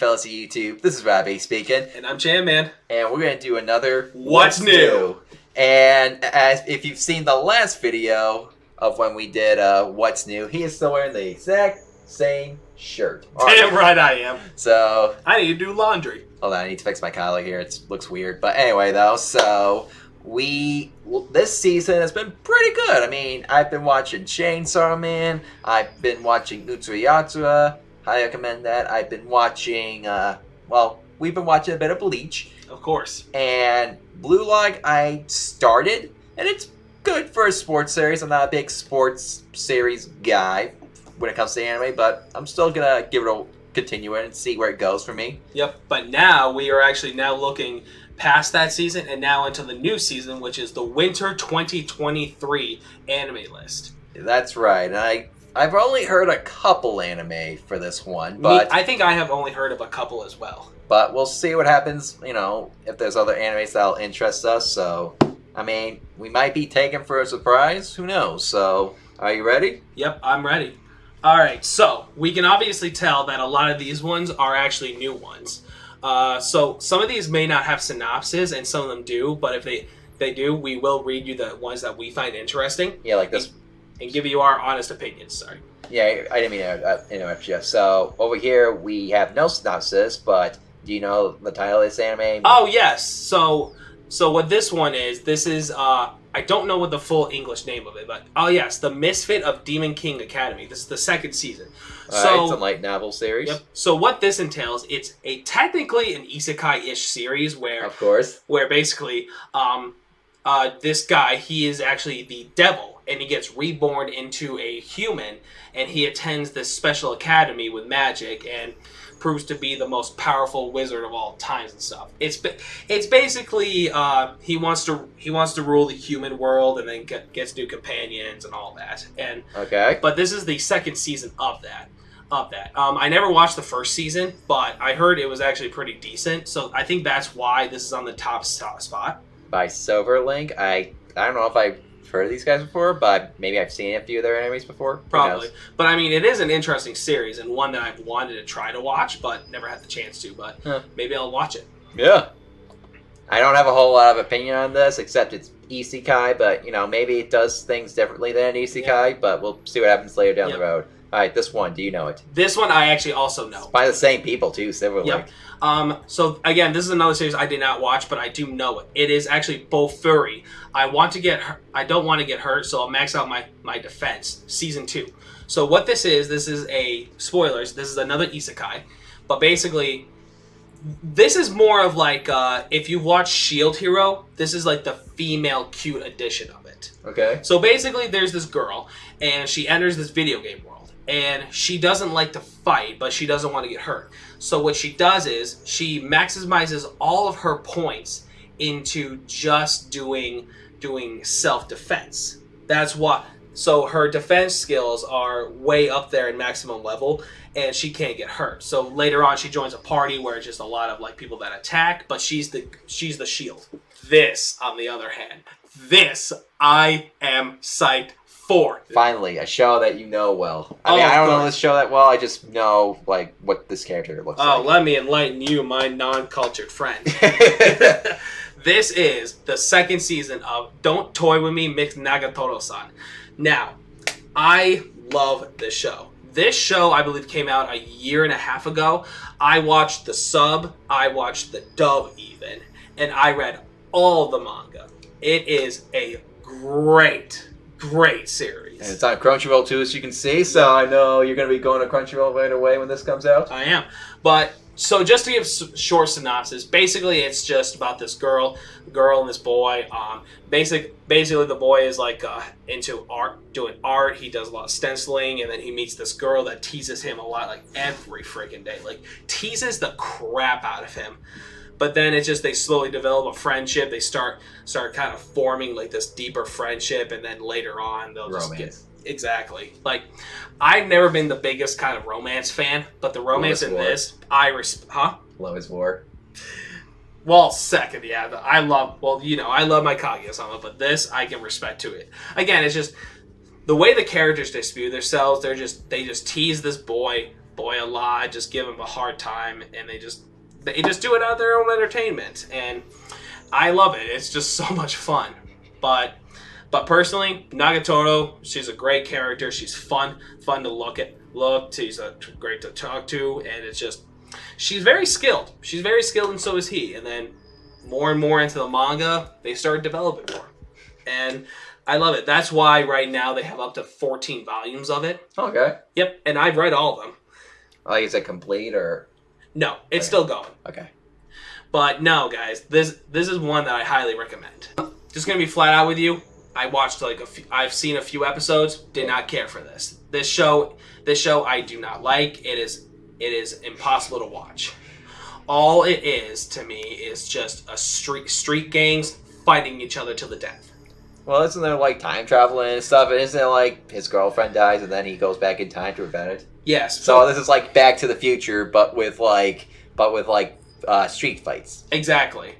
fellas of YouTube. This is Robbie speaking. And I'm Jam Man. And we're going to do another What's New? And if you've seen the last video of when we did What's New, he is still wearing the exact same shirt. Damn right I am. So I need to do laundry. Hold on, I need to fix my collar here. It looks weird. But anyway, though, so this season has been pretty good. I mean, I've been watching Chainsaw Man. I've been watching Utsuyatsura. I recommend that. I've been watching, we've been watching a bit of Bleach. Of course. And Blue Lock, I started, and it's good for a sports series. I'm not a big sports series guy when it comes to anime, but I'm still going to give it a continue it and see where it goes for me. Yep, but now we are actually now looking past that season and now into the new season, which is the Winter 2023 anime list. That's right. And I've only heard a couple anime for this one, but I think I have only heard of a couple as well. But we'll see what happens, if there's other animes that'll interest us. So, I mean, we might be taken for a surprise. Who knows? So, are you ready? Yep, I'm ready. All right, so we can obviously tell that a lot of these ones are actually new ones. So some of these may not have synopses, and some of them do, but if they do, we will read you the ones that we find interesting. Yeah, like this. And give you our honest opinions, sorry. Yeah, I didn't mean to interrupt you. So, over here, we have no synopsis, but do you know the title of this anime? Oh, yes. So what this one is, I don't know what the full English name of it, but oh yes, The Misfit of Demon King Academy. This is the second season. It's a light novel series. Yep. So what this entails, it's technically an isekai-ish series where, of course, where basically, this guy, he is actually the devil, and he gets reborn into a human, and he attends this special academy with magic, and proves to be the most powerful wizard of all times and stuff. It's basically he wants to rule the human world and then gets new companions and all that. And okay. But this is the second season of that. I never watched the first season, but I heard it was actually pretty decent. So I think that's why this is on the top spot. By Silverlink, I don't know if I've heard of these guys before, but maybe I've seen a few of their enemies before. Probably. But I mean, it is an interesting series and one that I've wanted to try to watch, but never had the chance to. But maybe I'll watch it. Yeah. I don't have a whole lot of opinion on this, except it's isekai, but, maybe it does things differently than an isekai, but we'll see what happens later down the road. All right, this one, do you know it? This one I actually also know. It's by the same people, too, Silverlink. Yep. So, again, this is another series I did not watch, but I do know it. It is actually Bofuri. I don't want to get hurt, so I'll max out my defense. Season 2. So what this is spoilers, this is another isekai. But basically, this is more of like, if you watch Shield Hero, this is like the female cute edition of it. Okay. So basically, there's this girl, and she enters this video game world. And she doesn't like to fight, but she doesn't want to get hurt. So what she does is she maximizes all of her points into just doing self-defense. That's what. So her defense skills are way up there in maximum level, and she can't get hurt. So later on, she joins a party where it's just a lot of like people that attack, but she's the shield. This, on the other hand, I am psyched for. Finally, a show that you know well. I don't know this show that well. I just know like what this character looks like. Oh, let me enlighten you, my non-cultured friend. This is the second season of Don't Toy With Me, Mix Nagatoro-san. Now, I love this show. This show, I believe, came out a year and a half ago. I watched the sub, I watched the dub even, and I read all the manga. It is a great series. And it's on Crunchyroll too, as you can see, so I know you're going to be going to Crunchyroll right away when this comes out. I am. But, so just to give short synopsis, basically it's just about this girl and this boy. Basically the boy is like into art, doing art. He does a lot of stenciling, and then he meets this girl that teases him a lot, like every freaking day. Like, teases the crap out of him. But then it's just they slowly develop a friendship. They start kind of forming like this deeper friendship, and then later on they'll just get exactly. Like, I've never been the biggest kind of romance fan, but the romance in this, Love is War. Well, second, yeah. I love my Kaguya-sama, but this I can respect to it. Again, it's just the way the characters dispute themselves. They just tease this boy boy a lot, just give him a hard time, and they just do it out of their own entertainment, and I love it. It's just so much fun. But personally, Nagatoro, she's a great character. She's fun to look. She's great to talk to, and it's just she's very skilled. She's very skilled, and so is he. And then more and more into the manga, they started developing more, and I love it. That's why right now they have up to 14 volumes of it. Okay. Yep, and I've read all of them. Like, is it complete or? No, it's still going. Okay. But no, guys, this is one that I highly recommend. Just gonna be flat out with you. I watched I've seen a few episodes. Did not care for this. This show I do not like. It is impossible to watch. All it is to me is just a street gangs fighting each other to the death. Well, isn't there like time traveling and stuff? And isn't it like his girlfriend dies and then he goes back in time to prevent it? Yes. So this is like Back to the Future, but with street fights. Exactly.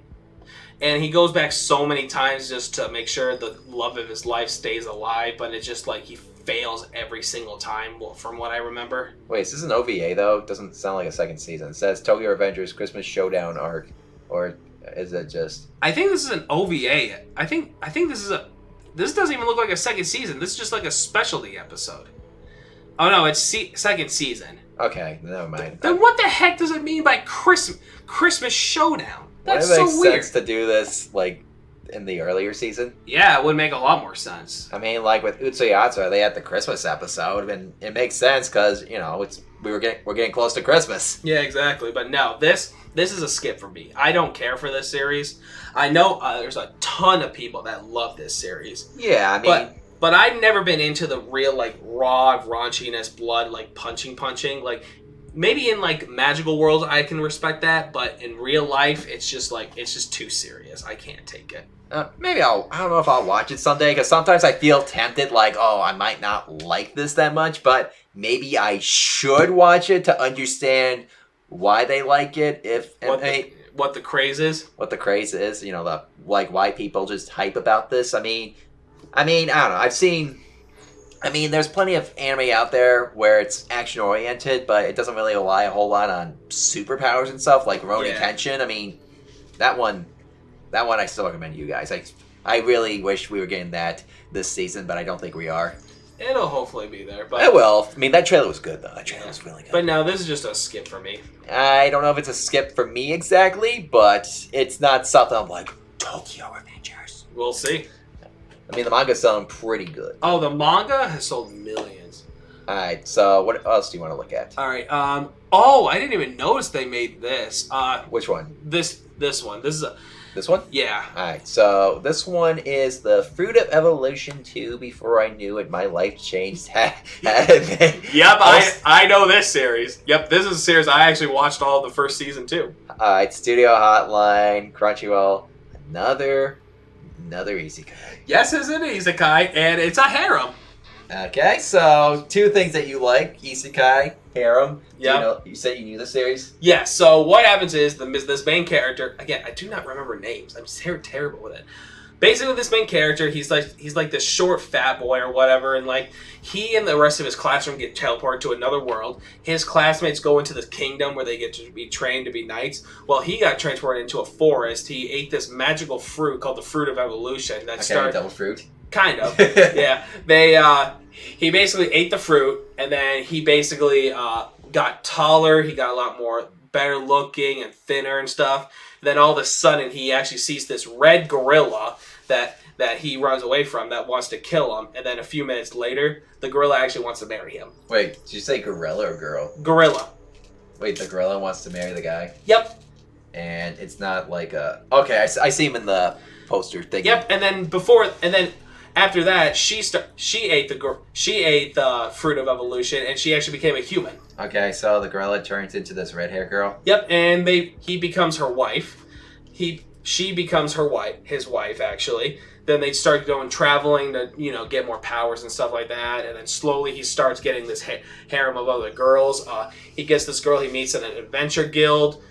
And he goes back so many times just to make sure the love of his life stays alive, but it's just like he fails every single time, from what I remember. Wait, is this an OVA though? It doesn't sound like a second season. It says Tokyo Revengers Christmas Showdown arc, or is it just? I think this is an OVA. I think this doesn't even look like a second season. This is just like a specialty episode. Oh no, it's second season. Okay, never mind. Then what the heck does it mean by Christmas Showdown? That's Would it so make weird. sense to do this like in the earlier season? Yeah, it would make a lot more sense. I mean, like with Utsuyatsu, they had the Christmas episode, and it makes sense because we're getting close to Christmas. Yeah, exactly. But no, this is a skip for me. I don't care for this series. I know there's a ton of people that love this series. Yeah, I mean, but I've never been into the real like raw raunchiness, blood, like punching. Like maybe in like magical worlds I can respect that, but in real life it's just too serious. I can't take it. maybe I don't know if I'll watch it someday because sometimes I feel tempted, like, oh, I might not like this that much, but maybe I should watch it to understand why they like it. What the craze is? What the craze is, why people just hype about this. I mean, I don't know. There's plenty of anime out there where it's action-oriented, but it doesn't really rely a whole lot on superpowers and stuff, like Rurouni Kenshin. I mean, that one I still recommend you guys. I really wish we were getting that this season, but I don't think we are. It'll hopefully be there. But It will. I mean, that trailer was good, though. That trailer was really good. But no, this is just a skip for me. I don't know if it's a skip for me exactly, but it's not something I'm like, Tokyo Revengers. We'll see. I mean, the manga's selling pretty good. Oh, the manga has sold millions. Alright, so what else do you want to look at? Alright, I didn't even notice they made this. Which one? This one. This one? Yeah. Alright, so this one is the Fruit of Evolution 2. Before I knew it, my life changed. Yep, I know this series. Yep, this is a series I actually watched all of the first season too. Alright, Studio Hotline, Crunchyroll, another isekai. Yes, it's an isekai, and it's a harem. Okay, so two things that you like: isekai, harem. Yeah. You said you knew the series. Yeah. So what happens is this main character. Again, I do not remember names. I'm terrible with it. Basically, this main character, he's like this short fat boy or whatever, and like he and the rest of his classroom get teleported to another world. His classmates go into this kingdom where they get to be trained to be knights. Well, he got transported into a forest. He ate this magical fruit called the Fruit of Evolution. Double fruit. Kind of. Yeah. He basically ate the fruit, and then he basically got taller. He got a lot more better looking and thinner and stuff. And then all of a sudden, he actually sees this red gorilla that he runs away from that wants to kill him. And then a few minutes later, the gorilla actually wants to marry him. Wait, did you say gorilla or girl? Gorilla. Wait, the gorilla wants to marry the guy? Yep. And it's not like a... Okay, I see him in the poster thing. Yep, and then after that, she ate the Fruit of Evolution, and she actually became a human. Okay, so the gorilla turns into this red hair girl. Yep, and he becomes her wife. She becomes his wife actually. Then they start going traveling to get more powers and stuff like that, and then slowly he starts getting this harem of other girls. He gets this girl he meets in an adventure guild,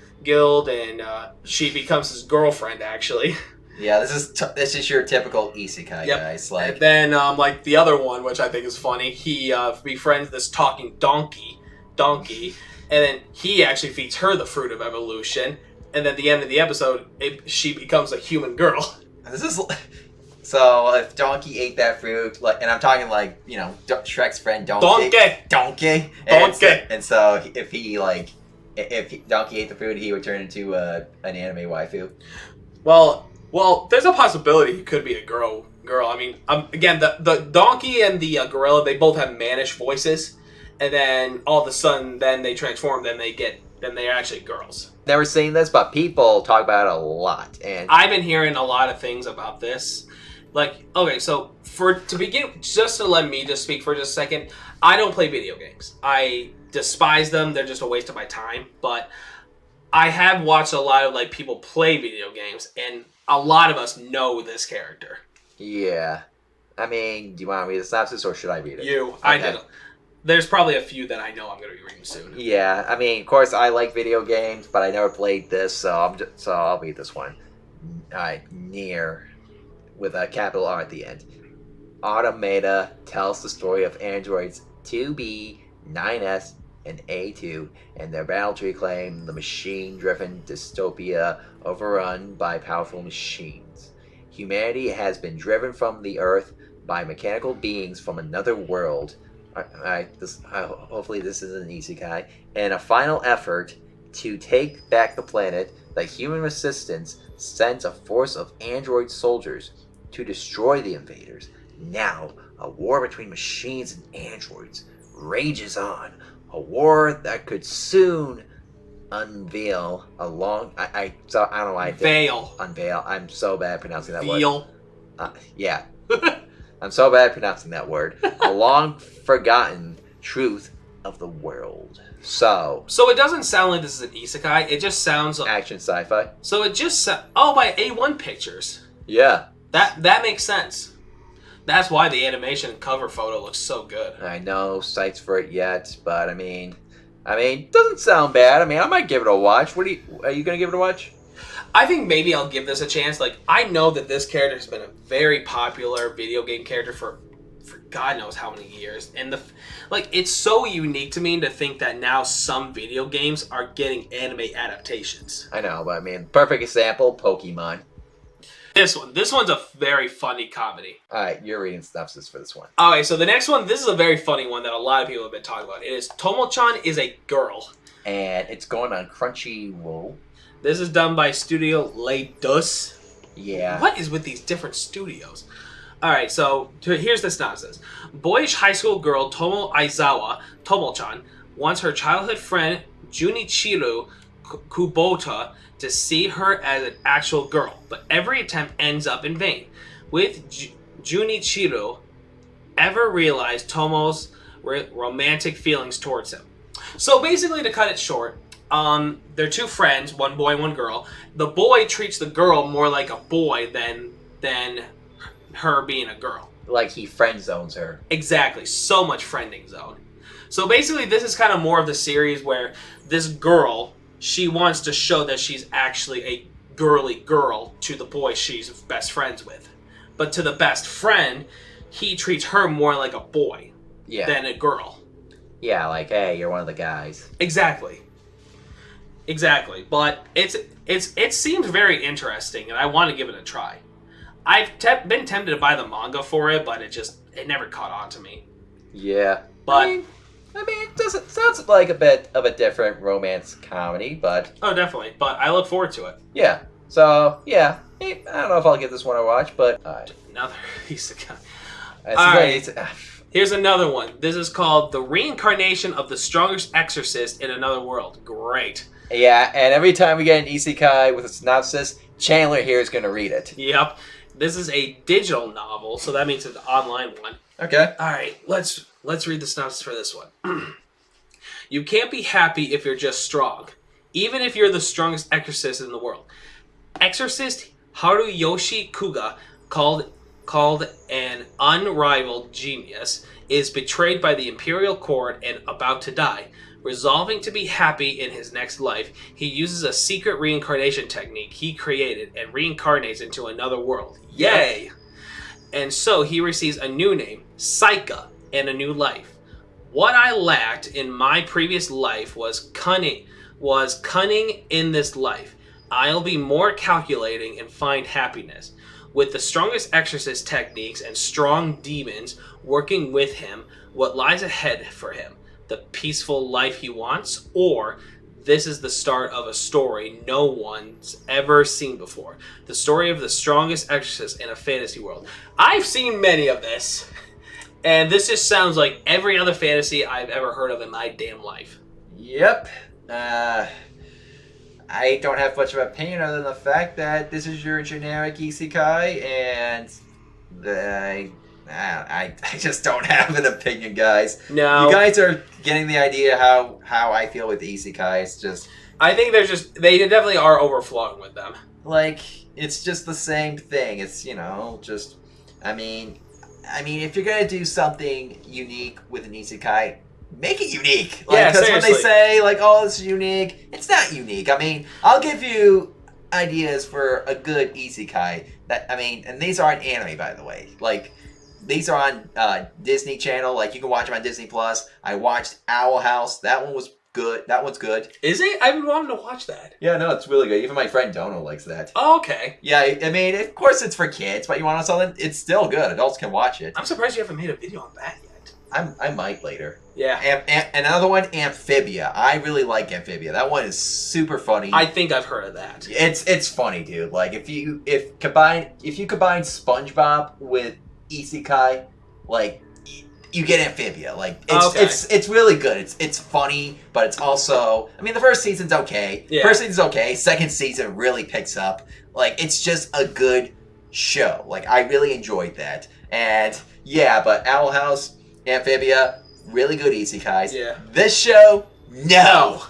and she becomes his girlfriend actually. Yeah, this is your typical isekai, guys. Like, and then like the other one, which I think is funny, he befriends this talking donkey donkey, and then he actually feeds her the fruit of evolution, and then at the end of the episode, she becomes a human girl. This is so if Donkey ate that fruit, and I'm talking Shrek's friend Donkey. And so if Donkey ate the fruit, he would turn into an anime waifu. Well, there's a possibility he could be a girl. I mean, again, the donkey and the gorilla, they both have mannish voices, and then all of a sudden, then they transform. Then they're actually girls. Never seen this, but people talk about it a lot, and I've been hearing a lot of things about this. Okay, so to begin, just to let me just speak for just a second, I don't play video games. I despise them. They're just a waste of my time. But I have watched a lot of people play video games, and a lot of us know this character. Yeah. I mean, do you want to read the synopsis or should I read it? I did. There's probably a few that I know I'm going to be reading soon. Yeah, I mean, of course, I like video games, but I never played this, so I'll read this one. Alright, Nier, with a capital R at the end. Automata tells the story of androids 2B, 9S, and A2, and their battle to reclaim the machine-driven dystopia overrun by powerful machines. Humanity has been driven from the Earth by mechanical beings from another world. Hopefully this is an isekai. In a final effort to take back the planet, the human resistance sends a force of android soldiers to destroy the invaders. Now, a war between machines and androids rages on. A war that could soon unveil a long... I don't know why I did... Veil. Unveil. I'm so bad at pronouncing that Veil. word. Yeah. I'm so bad at pronouncing that word. A long-forgotten truth of the world. So it doesn't sound like this is an isekai. It just sounds like... Action sci-fi. So it just... by A1 Pictures. Yeah. That makes sense. That's why the animation cover photo looks so good. I know sites for it yet, but I mean, doesn't sound bad. I mean, I might give it a watch. Are you gonna give it a watch? I think maybe I'll give this a chance. I know that this character has been a very popular video game character for God knows how many years, and it's so unique to me to think that now some video games are getting anime adaptations. I know, but I mean, perfect example, Pokemon. This one's a very funny comedy. Alright, you're reading synopsis for this one. Okay, so the next one, this is a very funny one that a lot of people have been talking about. It is Tomo-chan is a girl. And it's going on Crunchyroll. This is done by Studio Les Deux. Yeah. What is with these different studios? Alright, so here's the synopsis. Boyish high school girl Tomo Aizawa, Tomo-chan, wants her childhood friend Junichiro Kubota to see her as an actual girl, but every attempt ends up in vain. With Junichiro ever realize Tomo's romantic feelings towards him. So basically, to cut it short, they're two friends, one boy and one girl. The boy treats the girl more like a boy than her being a girl. Like he friend zones her. Exactly, so much friending zone. So basically, this is kind of more of the series where this girl, she wants to show that she's actually a girly girl to the boy she's best friends with. But to the best friend, he treats her more like a boy than a girl. Yeah, like, hey, you're one of the guys. Exactly. But it seems very interesting, and I want to give it a try. I've been tempted to buy the manga for it, but it never caught on to me. Yeah. But I mean, it sounds like a bit of a different romance comedy, but... Oh, definitely. But I look forward to it. Yeah. So, yeah. I don't know if I'll give this one a watch, but... Another isekai. Alright. Here's another one. This is called The Reincarnation of the Strongest Exorcist in Another World. Great. Yeah, and every time we get an isekai with a synopsis, Chandler here is going to read it. Yep. This is a digital novel, so that means it's an online one. Okay. Alright, let's read the synopsis for this one. You can't be happy if you're just strong, even if you're the strongest exorcist in the world. Exorcist Haruyoshi Kuga, called an unrivaled genius, is betrayed by the Imperial Court and about to die. Resolving to be happy in his next life, he uses a secret reincarnation technique he created and reincarnates into another world. Yay! And so he receives a new name, Saika, and a new life. What I lacked in my previous life was cunning. Was cunning in this life. I'll be more calculating and find happiness. With the strongest exorcist techniques and strong demons working with him, what lies ahead for him? The peaceful life he wants, or this is the start of a story no one's ever seen before. The story of the strongest exorcist in a fantasy world. I've seen many of this, and this just sounds like every other fantasy I've ever heard of in my damn life. Yep. I don't have much of an opinion other than the fact that this is your generic isekai, and I just don't have an opinion, guys. No. You guys are getting the idea how I feel with isekai. It's just I think they definitely are overflowing with them. like it's just the same thing. It's just I mean if you're gonna do something unique with an isekai, make it unique. Yeah, Because when they seriously. say like, "Oh, this is unique," it's not unique. I mean, I'll give you ideas for a good isekai. And these aren't anime, by the way. Like, these are on Disney Channel. Like, you can watch them on Disney Plus. I watched Owl House. That one was good. That one's good. Is it? I've been wanting to watch that. Yeah, no, it's really good. Even my friend Dono likes that. Oh, okay. Yeah, I mean, of course it's for kids, but you want something? It's still good. Adults can watch it. I'm surprised you haven't made a video on that yet. I might later. Yeah. And another one, Amphibia. I really like Amphibia. That one is super funny. I think I've heard of that. It's funny, dude. Like if you combine SpongeBob with Isekai, like you get Amphibia. Like it's really good. It's funny, but it's also, I mean, the first season's okay. Yeah. First season's okay. Second season really picks up. Like it's just a good show. Like I really enjoyed that. And yeah, but Owl House, Amphibia, really good isekais. Yeah. This show, no.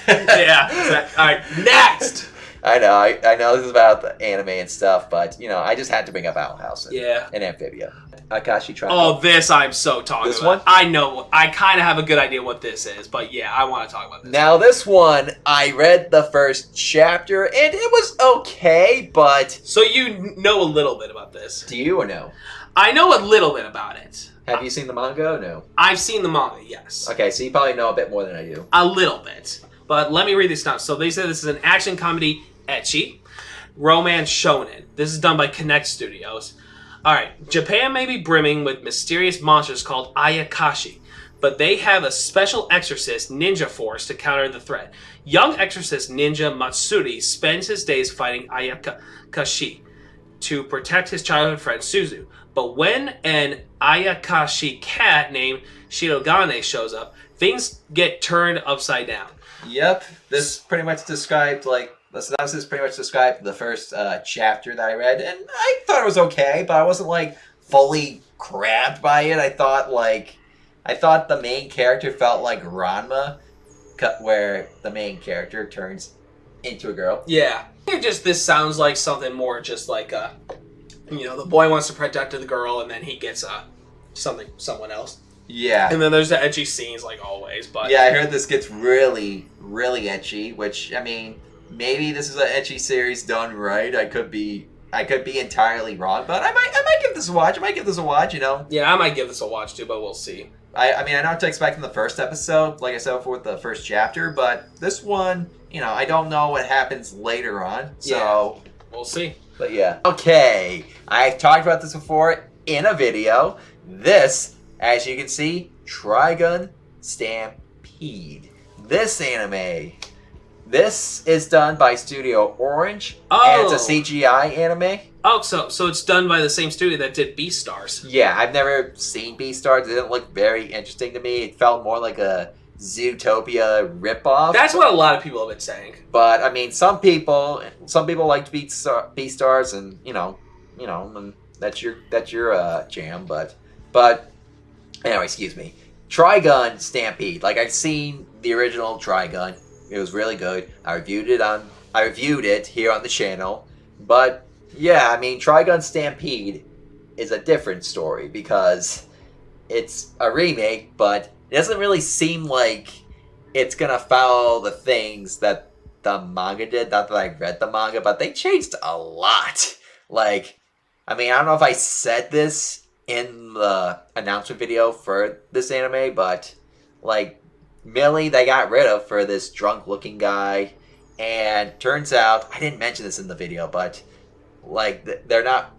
Yeah. All right. Next. I know this is about the anime and stuff, but I just had to bring up Owl House and Amphibia. Akashi Tribe. Oh, this I'm so talking This about. one? I know. I kind of have a good idea what this is, but yeah, I want to talk about this. Now this one, I read the first chapter and it was okay, but So you know a little bit about this. do you or no? I know a little bit about it. Have you seen the manga or no? I've seen the manga, yes. Okay, so you probably know a bit more than I do. A little bit. But let me read this down. So they say this is an action comedy ecchi, romance shonen. This is done by Connect Studios. Alright, Japan may be brimming with mysterious monsters called Ayakashi, but they have a special exorcist ninja force to counter the threat. Young exorcist ninja Matsuri spends his days fighting Ayakashi to protect his childhood friend Suzu. But when an Ayakashi cat named Shirogane shows up, things get turned upside down. Yep, this pretty much described the synopsis pretty much described the first chapter that I read, and I thought it was okay, but I wasn't fully grabbed by it. I thought the main character felt like Ranma, where the main character turns into a girl. Yeah. This sounds like something more just like, the boy wants to protect the girl and then he gets someone else. Yeah. And then there's the edgy scenes like always, but... Yeah, I heard this gets really, really ecchi, which, I mean, maybe this is an ecchi series done right. I could be entirely wrong, but I might give this a watch. Yeah, I might give this a watch too, but we'll see. I mean, I know what to expect in the first episode, like I said before with the first chapter, but this one, I don't know what happens later on, so... Yeah, we'll see. But yeah. Okay, I've talked about this before in a video. This, as you can see, Trigun Stampede. This anime, this is done by Studio Orange, and it's a CGI anime. Oh, so it's done by the same studio that did Beastars. Yeah, I've never seen Beastars. It didn't look very interesting to me. It felt more like a Zootopia ripoff. That's what a lot of people have been saying. But I mean, some people liked Beastars, and and that's your jam. But anyway, excuse me. Trigun Stampede. Like, I've seen the original Trigun. It was really good. I reviewed it here on the channel. But yeah, I mean, Trigun Stampede is a different story because it's a remake, but it doesn't really seem like it's gonna follow the things that the manga did. Not that I read the manga, but they changed a lot. Like, I mean, I don't know if I said this in the announcement video for this anime, but like Millie they got rid of for this drunk looking guy, and turns out I didn't mention this in the video, but like they're not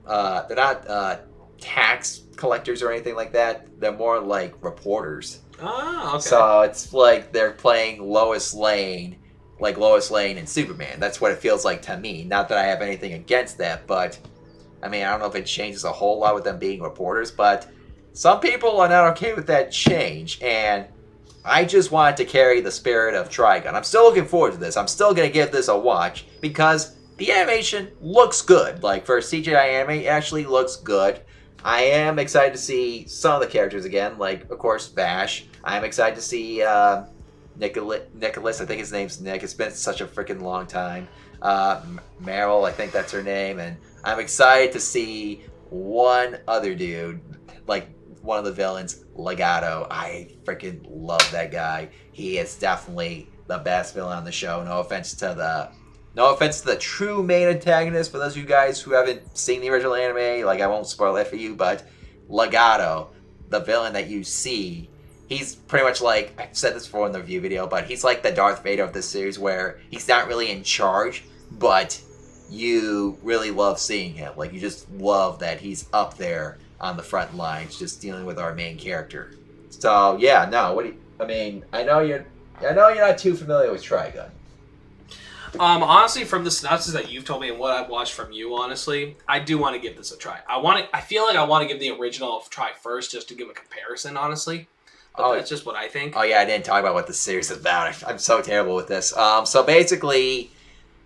tax collectors or anything like that. They're more like reporters. Ah, okay. So it's like they're playing Lois Lane, like Lois Lane and Superman. That's what it feels like to me. Not that I have anything against that, but I mean, I don't know if it changes a whole lot with them being reporters, but some people are not okay with that change, and I just wanted to carry the spirit of Trigun. I'm still looking forward to this. I'm still going to give this a watch because the animation looks good. Like, for CGI anime, it actually looks good. I am excited to see some of the characters again, like, of course, Vash. I'm excited to see Nicholas. I think his name's Nick. It's been such a freaking long time. Meryl, I think that's her name. And I'm excited to see one other dude, like one of the villains, Legato. I freaking love that guy. He is definitely the best villain on the show. No offense to the true main antagonist. For those of you guys who haven't seen the original anime, like I won't spoil that for you, but Legato, the villain that you see, he's pretty much like, I've said this before in the review video, but he's like the Darth Vader of this series where he's not really in charge, but you really love seeing him. Like, you just love that he's up there on the front lines just dealing with our main character. So, yeah, no, I know you're not too familiar with Trigun. Honestly, from the synopsis that you've told me and what I've watched from you, honestly, I do want to give this a try. I feel like I want to give the original a try first, just to give a comparison, honestly. But that's just what I think. Oh yeah, I didn't talk about what the series is about. I'm so terrible with this. So basically,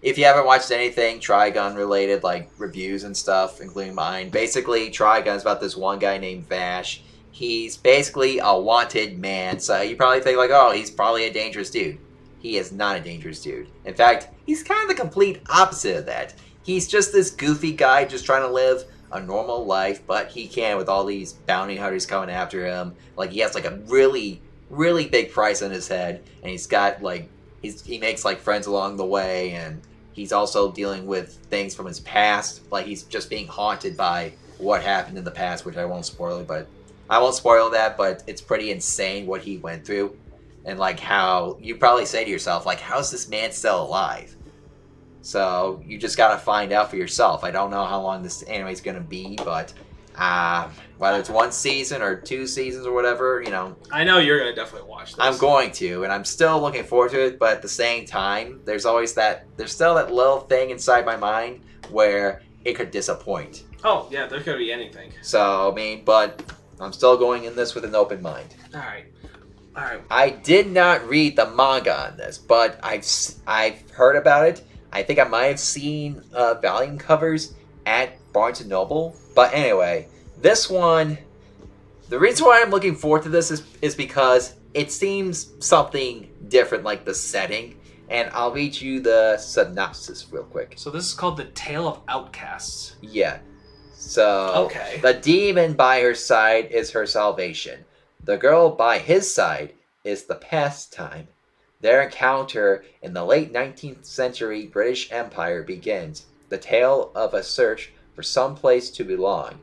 if you haven't watched anything Trigun related, like reviews and stuff, including mine, basically Trigun's about this one guy named Vash. He's basically a wanted man, so you probably think like, oh, he's probably a dangerous dude. He is not a dangerous dude. In fact, he's kind of the complete opposite of that. He's just this goofy guy just trying to live a normal life, but he can with all these bounty hunters coming after him. Like, he has like a really, really big price on his head, and he's got like, he makes like friends along the way, and he's also dealing with things from his past. Like, he's just being haunted by what happened in the past, which I won't spoil it, but I won't spoil that, but it's pretty insane what he went through. And like how you probably say to yourself, like, how's this man still alive? So you just gotta find out for yourself. I don't know how long this anime is gonna be, but whether it's one season or 2 seasons or whatever, you know. I know you're gonna definitely watch this. I'm going to, and I'm still looking forward to it. But at the same time, there's still that little thing inside my mind where it could disappoint. Oh yeah, there could be anything. So I mean, but I'm still going in this with an open mind. All right. I did not read the manga on this, but I've heard about it. I think I might have seen volume covers at Barnes & Noble. But anyway, this one, the reason why I'm looking forward to this is because it seems something different, like the setting. And I'll read you the synopsis real quick. So this is called The Tale of Outcasts. Yeah. So, okay. The demon by her side is her salvation. The girl by his side is the pastime. Their encounter in the late 19th century British Empire begins. The tale of a search for some place to belong.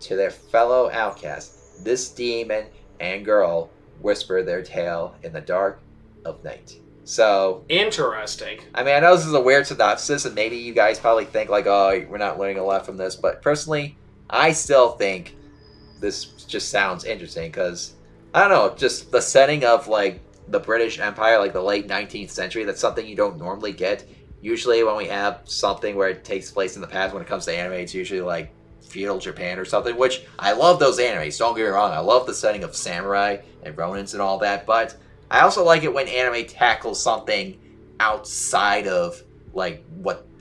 To their fellow outcasts, this demon and girl whisper their tale in the dark of night. So, interesting. I mean, I know this is a weird synopsis, and maybe you guys probably think like, oh, we're not learning a lot from this, but personally, I still think this just sounds interesting because, I don't know, just the setting of like the British Empire, like the late 19th century, that's something you don't normally get. Usually when we have something where it takes place in the past, when it comes to anime, it's usually like feudal Japan or something, which I love those animes, don't get me wrong. I love the setting of samurai and ronins and all that, but I also like it when anime tackles something outside of like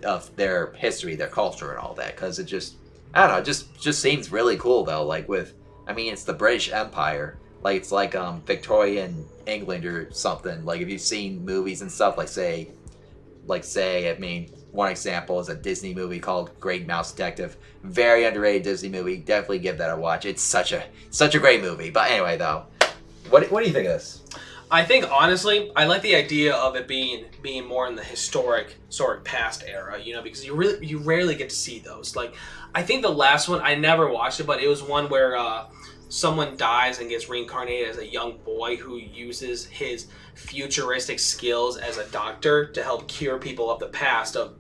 of their history, their culture and all that, because it just, I don't know, it just seems really cool though. Like it's the British Empire. Like, it's like Victorian England or something. Like, if you've seen movies and stuff, one example is a Disney movie called Great Mouse Detective. Very underrated Disney movie. Definitely give that a watch. It's such a great movie. But anyway, though, what do you think of this? I think, honestly, I like the idea of it being more in the historic past era, because you rarely get to see those. Like, I think the last one, I never watched it, but it was one where someone dies and gets reincarnated as a young boy who uses his futuristic skills as a doctor to help cure people of the past of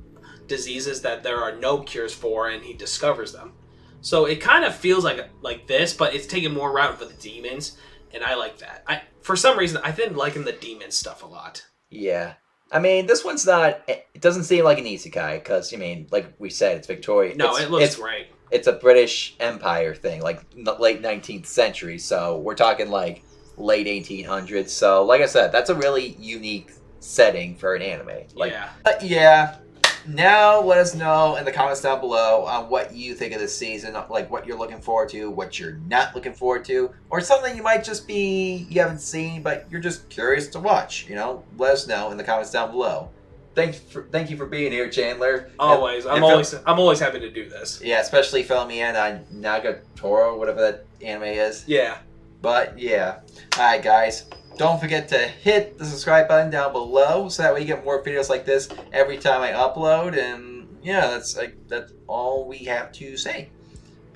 diseases that there are no cures for, and he discovers them. So it kind of feels like this, but it's taking more route for the demons, and I like that. For some reason, I've been liking the demon stuff a lot. Yeah. I mean, this one's not. It doesn't seem like an isekai because, I mean, like we said, it's Victoria. No, it looks great. It's a British Empire thing, like late 19th century. So we're talking like late 1800s. So, like I said, that's a really unique setting for an anime. Like, yeah. Yeah. Now let us know in the comments down below on what you think of this season, like what you're looking forward to, what you're not looking forward to, or something you might just be you haven't seen but you're just curious to watch. You know, let us know in the comments down below. Thank you for being here, Chandler. Always, I'm always happy to do this. Yeah, especially filling me in on Nagatoro, whatever that anime is. Yeah. But yeah, all right, guys. Don't forget to hit the subscribe button down below so that way you get more videos like this every time I upload. And yeah, that's all we have to say.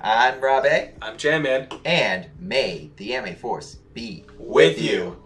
I'm Rob A. I'm Jam Man. And may the anime force be with you.